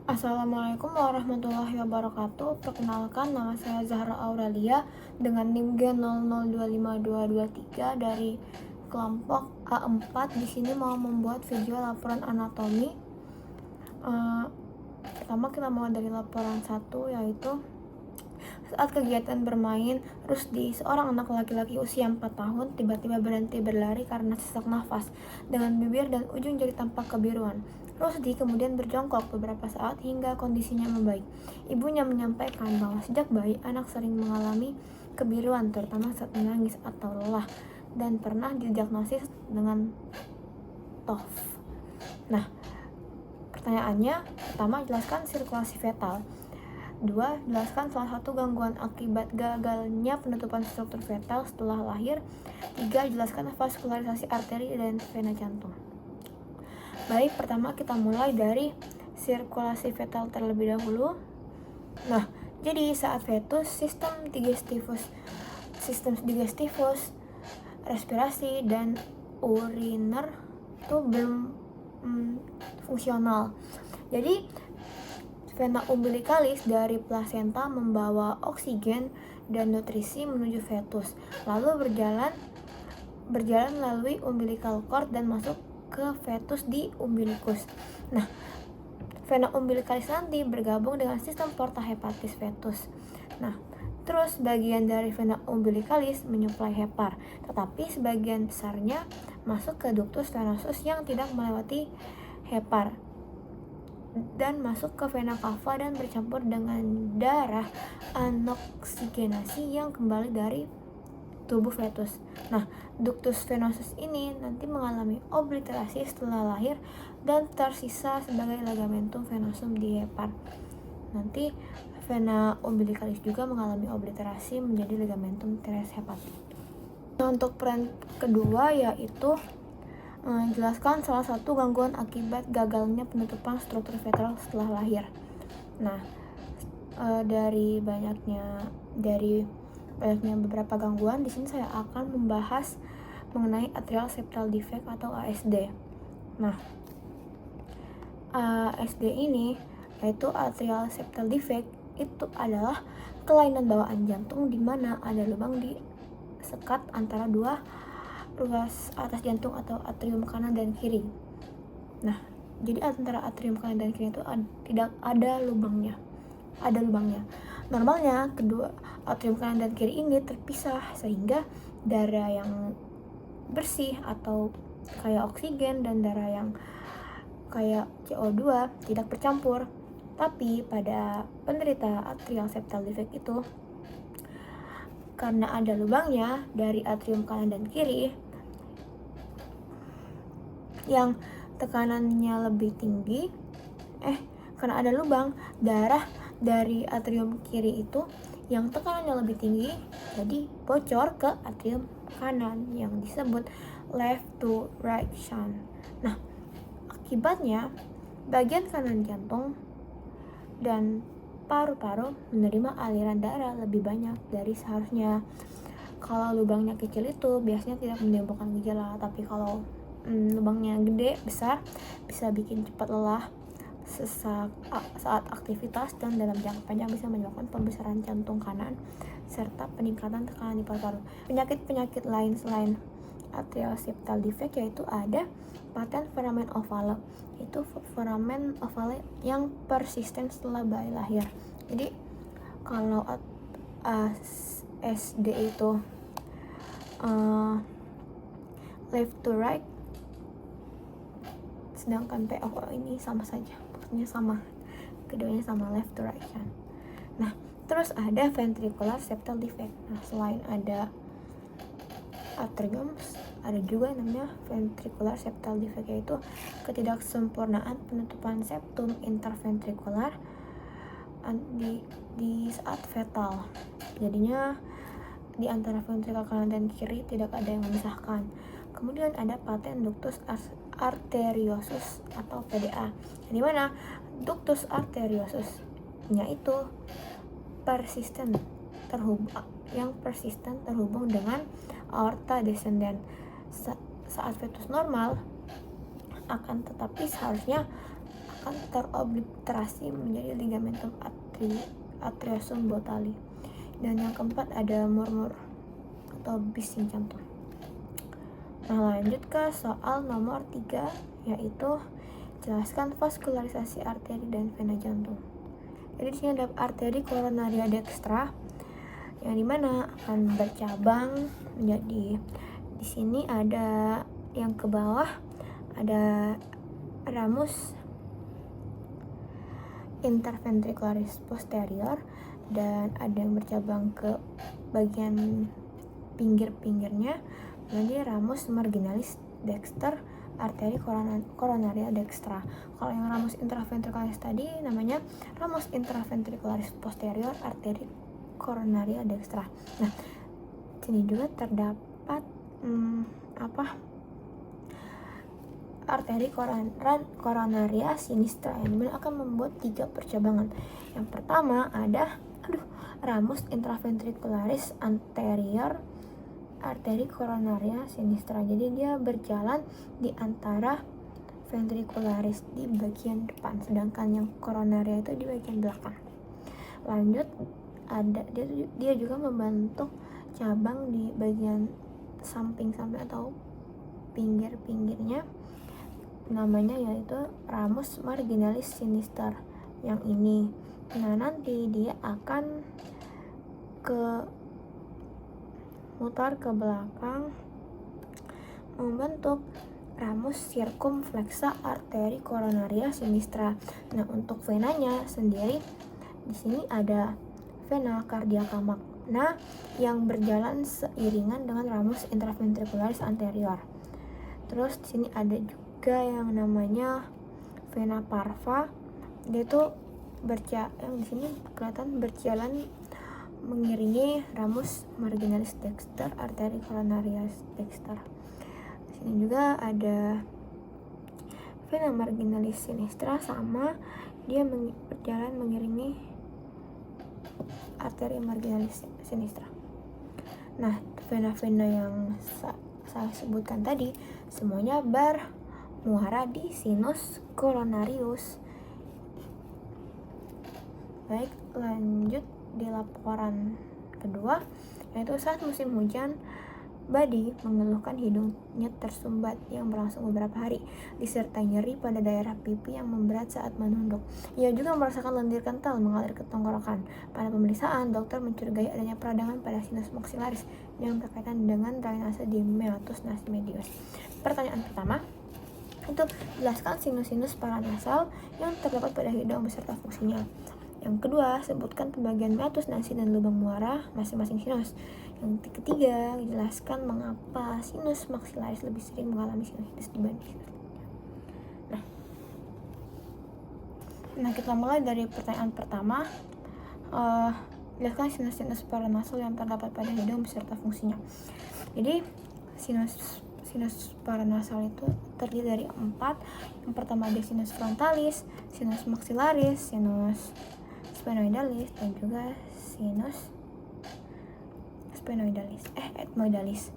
Assalamualaikum warahmatullahi wabarakatuh. Perkenalkan, nama saya Zahra Aurelia dengan NIM G00252223 dari kelompok A4. Di sini mau membuat video laporan anatomi. Pertama kita mulai dari laporan 1, yaitu saat kegiatan bermain, Rusdi, seorang anak laki-laki usia 4 tahun, tiba-tiba berhenti berlari karena sesak nafas dengan bibir dan ujung jari tampak kebiruan. Rusdi kemudian berjongkok beberapa saat hingga kondisinya membaik. Ibunya menyampaikan bahwa sejak bayi anak sering mengalami kebiruan, terutama saat menangis atau lelah, dan pernah didiagnosis dengan TOF. Nah, pertanyaannya, pertama, jelaskan sirkulasi fetal. 2. Jelaskan salah satu gangguan akibat gagalnya penutupan struktur fetal setelah lahir. 3. Jelaskan vaskularisasi arteri dan vena jantung. Baik, pertama kita mulai dari sirkulasi fetal terlebih dahulu. Nah, jadi saat fetus, sistem digestivus, respirasi, dan uriner itu belum fungsional. Jadi vena umbilicalis dari plasenta membawa oksigen dan nutrisi menuju fetus, lalu berjalan melalui umbilical cord dan masuk ke fetus di umbilicus. Nah, vena umbilicalis nanti bergabung dengan sistem porta hepatis fetus. Nah, terus bagian dari vena umbilicalis menyuplai hepar, tetapi sebagian besarnya masuk ke ductus venosus yang tidak melewati hepar dan masuk ke vena cava dan bercampur dengan darah anoksigenasi yang kembali dari tubuh fetus. Nah, ductus venosus ini nanti mengalami obliterasi setelah lahir dan tersisa sebagai ligamentum venosum di hepar. Nanti vena umbilicalis juga mengalami obliterasi menjadi ligamentum teres hepatis. Nah, untuk peran kedua yaitu jelaskan salah satu gangguan akibat gagalnya penutupan struktur fetal setelah lahir. Nah, dari banyaknya beberapa gangguan, di sini saya akan membahas mengenai atrial septal defect atau ASD. Nah, ASD ini yaitu atrial septal defect itu adalah kelainan bawaan jantung di mana ada lubang di sekat antara dua ruas atas jantung atau atrium kanan dan kiri. Nah, jadi antara atrium kanan dan kiri itu tidak ada lubangnya. Normalnya kedua atrium kanan dan kiri ini terpisah sehingga darah yang bersih atau kayak oksigen dan darah yang kayak CO2 tidak bercampur. Tapi pada penderita atrial septal defect itu, karena ada lubangnya dari atrium kanan dan kiri yang tekanannya lebih tinggi, karena ada lubang, darah dari atrium kiri itu yang tekanannya lebih tinggi jadi bocor ke atrium kanan yang disebut left to right shunt. Nah, akibatnya bagian kanan jantung dan paru-paru menerima aliran darah lebih banyak dari seharusnya. Kalau lubangnya kecil itu biasanya tidak menimbulkan gejala, tapi kalau lubangnya gede, besar, bisa bikin cepat lelah, sesak saat aktivitas, dan dalam jangka panjang bisa menyebabkan pembesaran jantung kanan serta peningkatan tekanan di paru-paru. Penyakit lain selain atrial septal defect yaitu ada patent foramen ovale. Itu foramen ovale yang persisten setelah bayi lahir. Jadi kalau SD itu left to right, sedangkan PO ini sama saja, maksudnya sama, keduanya sama, left to right kan. Nah, terus ada ventricular septal defect. Nah, selain ada atrium, ada juga yang namanya ventricular septal defect, yaitu ketidaksempurnaan penutupan septum interventrikular di saat fetal. Jadinya di antara ventrikel kanan dan kiri tidak ada yang memisahkan. Kemudian ada patent ductus arteriosus atau PDA. Di mana ductus arteriosusnya itu persisten terhubung dengan aorta descendens saat fetus normal, akan tetapi seharusnya akan terobliterasi menjadi ligamentum atriosum botali. Dan yang keempat ada murmur atau bising jantung. Nah, lanjut ke soal nomor 3, yaitu jelaskan vaskularisasi arteri dan vena jantung. Jadi di sini ada arteri koronaria dextra yang dimana akan bercabang menjadi, di sini ada yang ke bawah ada ramus interventricularis posterior, dan ada yang bercabang ke bagian pinggir-pinggirnya menjadi ramus marginalis dexter arteri koronaria dextra. Kalau yang ramus intraventricularis tadi namanya ramus intraventricularis posterior arteri koronaria dextra. Nah, sini juga terdapat arteri koronaria sinistra yang dimana akan membuat 3 percabangan. Yang pertama ada ramus intraventricularis anterior arteri koronaria sinistra. Jadi dia berjalan di antara ventricularis di bagian depan, sedangkan yang koronaria itu di bagian belakang. Lanjut ada dia juga membentuk cabang di bagian samping-samping atau pinggir-pinggirnya, namanya yaitu ramus marginalis sinister yang ini. Nah, nanti dia akan mutar ke belakang membentuk ramus circumflexa arteri koronaria sinistra. Nah, untuk venanya sendiri di sini ada vena cardiaca magna yang berjalan seiringan dengan ramus intraventricularis anterior. Terus di sini ada juga yang namanya vena parva. Dia tuh yang di sini kelihatan berjalan mengiringi ramus marginalis dexter arteri koronaria dexter. Di sini juga ada vena marginalis sinistra, sama dia berjalan mengiringi arteri marginalis sinistra. Nah, vena-vena yang saya sebutkan tadi semuanya bermuara di sinus coronarius. Baik, lanjut di laporan kedua, yaitu saat musim hujan, Badi mengeluhkan hidungnya tersumbat yang berlangsung beberapa hari, disertai nyeri pada daerah pipi yang memberat saat menunduk. Ia juga merasakan lendir kental mengalir ke tenggorokan. Pada pemeriksaan, dokter mencurigai adanya peradangan pada sinus maxillaris yang berkaitan dengan drainase di meatus nasi medius. Pertanyaan pertama, itu jelaskan sinus-sinus paranasal yang terdapat pada hidung beserta fungsinya. Yang kedua, sebutkan pembagian meatus nasi dan lubang muara masing-masing sinus. Yang ketiga, jelaskan mengapa sinus maxillaris lebih sering mengalami sinusitis dibanding sinus lainnya. Nah, kita mulai dari pertanyaan pertama. Jelaskan sinus-sinus paranasal yang terdapat pada hidung beserta fungsinya. Jadi, sinus paranasal itu terdiri dari 4. Yang pertama ada sinus frontalis, sinus maxillaris, sinus sphenoidalis, dan juga sinus ethmoidalis.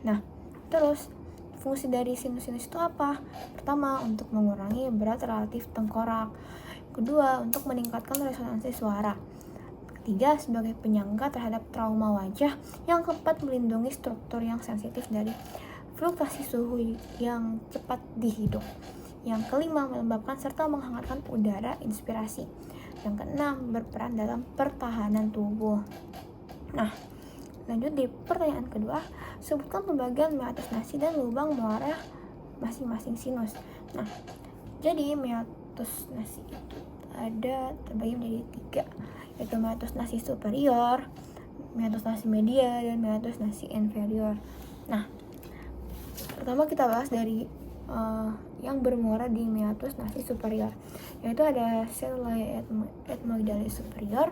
Nah, terus fungsi dari sinus-sinus itu apa? Pertama, untuk mengurangi berat relatif tengkorak. Kedua, untuk meningkatkan resonansi suara. Ketiga, sebagai penyangga terhadap trauma wajah. Yang keempat, melindungi struktur yang sensitif dari fluktuasi suhu yang cepat di hidung. Yang kelima, melembabkan serta menghangatkan udara inspirasi. Yang keenam, berperan dalam pertahanan tubuh. Nah, lanjut di pertanyaan kedua, sebutkan pembagian meatus nasi dan lubang muara masing-masing sinus. Nah, jadi meatus nasi itu terbagi menjadi 3, yaitu meatus nasi superior, meatus nasi media, dan meatus nasi inferior. Nah, pertama kita bahas dari yang bermuara di meatus nasi superior, yaitu ada cellulae ethmoidalis superior.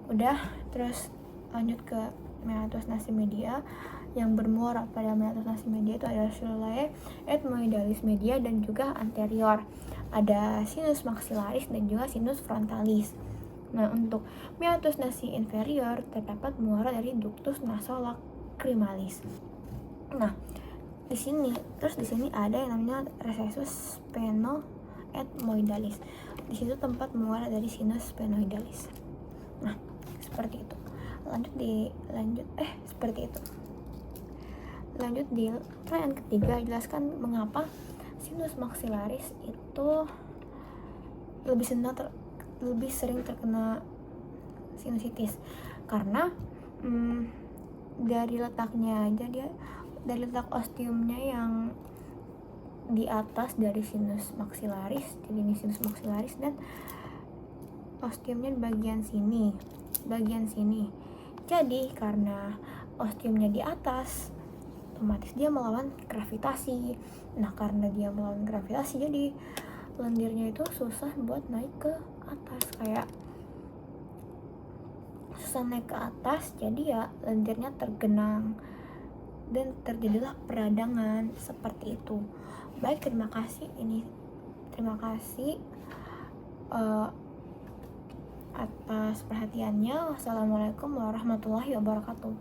Udah, terus lanjut ke meatus nasi media. Yang bermuara pada meatus nasi media itu ada cellulae ethmoidalis media dan juga anterior. Ada sinus maxillaris dan juga sinus frontalis. Nah, untuk meatus nasi inferior terdapat muara dari ductus nasolacrimalis. Nah, di sini ada yang namanya recessus ethmoidalis. Di situ tempat muara dari sinus sphenoidalis. Nah, seperti itu. Seperti itu. Lanjut di pertanyaan ketiga, jelaskan mengapa sinus maxillaris itu lebih sering terkena sinusitis. Karena dari letaknya aja, dari letak ostiumnya yang di atas dari sinus maxillaris, jadi ini sinus maxillaris, dan ostiumnya di bagian sini. Jadi karena ostiumnya di atas, otomatis dia melawan gravitasi. Nah, karena dia melawan gravitasi, jadi lendirnya itu susah buat naik ke atas, kayak susah naik ke atas, jadi ya lendirnya tergenang dan terjadilah peradangan seperti itu. Baik, terima kasih atas perhatiannya. Wassalamualaikum warahmatullahi wabarakatuh.